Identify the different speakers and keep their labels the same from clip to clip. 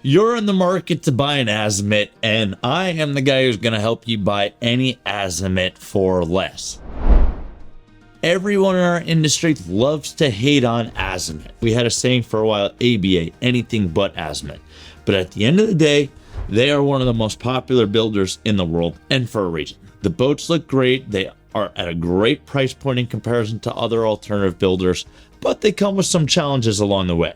Speaker 1: You're in the market to buy an Azimut, and I am the guy who's going to help you buy any Azimut for less. Everyone in our industry loves to hate on Azimut. We had a saying for a while, ABA, anything but Azimut. But at the end of the day, they are one of the most popular builders in the world, and for a reason. The boats look great. They are at a great price point in comparison to other alternative builders, but they come with some challenges along the way.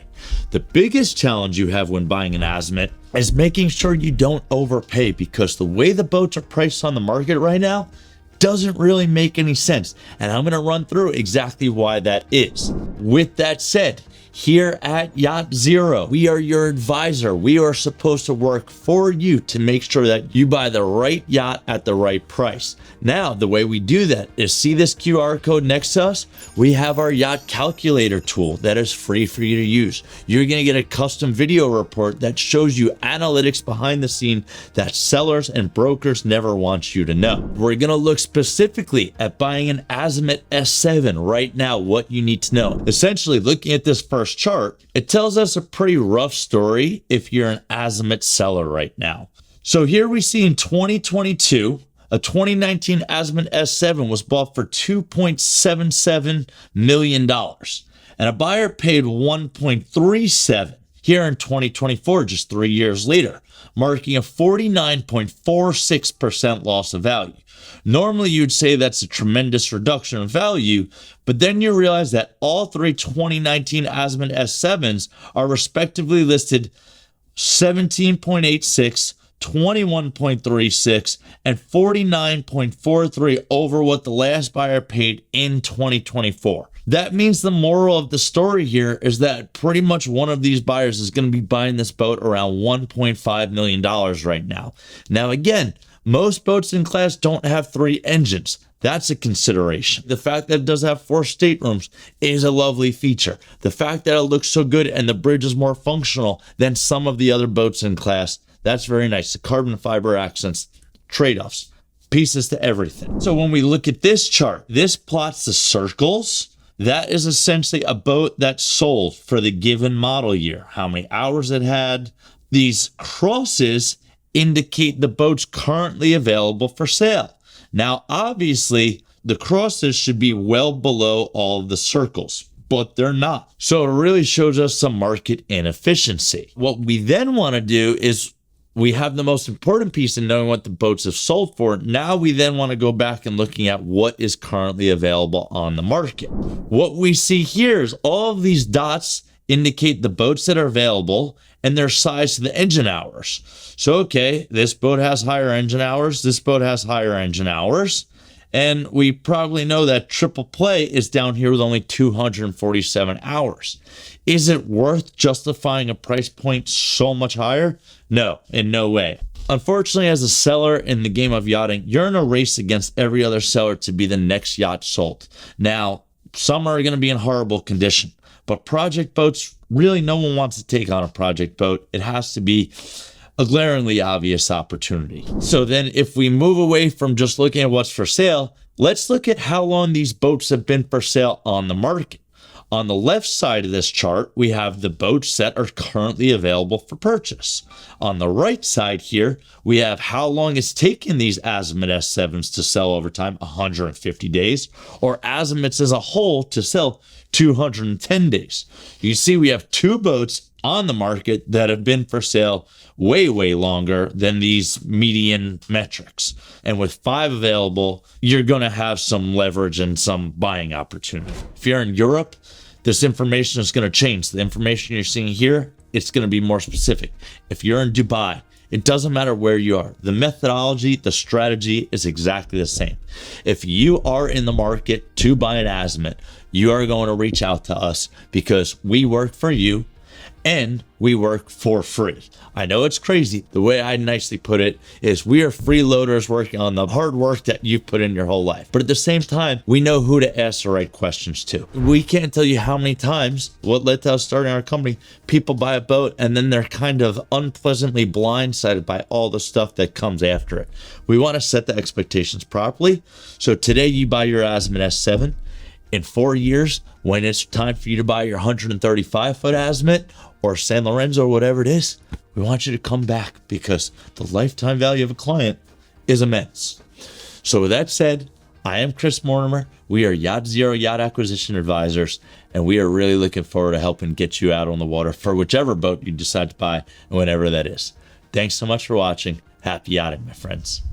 Speaker 1: The biggest challenge you have when buying an Azimut is making sure you don't overpay, because the way the boats are priced on the market right now doesn't really make any sense. And I'm going to run through exactly why that is. With that said, here at Yacht Zero, we are your advisor. We are supposed to work for you to make sure that you buy the right yacht at the right price. Now, the way we do that is, see this QR code next to us? We have our yacht calculator tool that is free for you to use. You're going to get a custom video report that shows you analytics behind the scene that sellers and brokers never want you to know. We're going to look specifically at buying an Azimut S7 right now, what you need to know. Essentially, looking at this first chart, it tells us a pretty rough story if you're an Azimut seller right now. So here we see in 2022, a 2019 Azimut S7 was bought for $2.77 million, and a buyer paid $1.37. Here in 2024, just 3 years later, marking a 49.46% loss of value. Normally, you'd say that's a tremendous reduction of value, but then you realize that all three 2019 Azimut S7s are respectively listed 17.86, 21.36, and 49.43 over what the last buyer paid in 2024. That means the moral of the story here is that pretty much one of these buyers is going to be buying this boat around $1.5 million right now. Now, again, most boats in class don't have 3 engines. That's a consideration. The fact that it does have 4 staterooms is a lovely feature. The fact that it looks so good and the bridge is more functional than some of the other boats in class, that's very nice. The carbon fiber accents, trade-offs, pieces to everything. So when we look at this chart, this plots the circles. That is essentially a boat that sold for the given model year, how many hours it had. These crosses indicate the boats currently available for sale. Now, obviously, the crosses should be well below all of the circles, but they're not. So it really shows us some market inefficiency. What we then want to do is, we have the most important piece in knowing what the boats have sold for. Now we then want to go back and looking at what is currently available on the market. What we see here is all of these dots indicate the boats that are available and their size to the engine hours. So, okay, this boat has higher engine hours. This boat has higher engine hours. And we probably know that triple play is down here with only 247 hours. Is it worth justifying a price point so much higher? No, in no way. Unfortunately, as a seller in the game of yachting, you're in a race against every other seller to be the next yacht sold. Now, some are going to be in horrible condition, but project boats, really no one wants to take on a project boat. It has to be a glaringly obvious opportunity. So then if we move away from just looking at what's for sale, let's look at how long these boats have been for sale on the market. On the left side of this chart, we have the boats that are currently available for purchase. On the right side here, we have how long it's taken these Azimut S7s to sell over time, 150 days, or Azimuts as a whole to sell 210 days. You see, we have 2 boats on the market that have been for sale way longer than these median metrics. And with 5 available, you're going to have some leverage and some buying opportunity. If you're in Europe, this information is going to change. The information you're seeing here, it's going to be more specific. If you're in Dubai, it doesn't matter where you are. The methodology, the strategy is exactly the same. If you are in the market to buy an Azimut, you are going to reach out to us because we work for you and we work for free. I know it's crazy. The way I nicely put it is we are freeloaders working on the hard work that you've put in your whole life. But at the same time, we know who to ask the right questions to. We can't tell you how many times, what led to us starting our company, people buy a boat and then they're kind of unpleasantly blindsided by all the stuff that comes after it. We want to set the expectations properly. So today you buy your Azimut S7. In 4 years, when it's time for you to buy your 135-foot Azimut or San Lorenzo or whatever it is, we want you to come back because the lifetime value of a client is immense. So with that said, I am Chris Mortimer. We are Yacht Zero Yacht Acquisition Advisors, and we are really looking forward to helping get you out on the water for whichever boat you decide to buy and whenever that is. Thanks so much for watching. Happy yachting, my friends.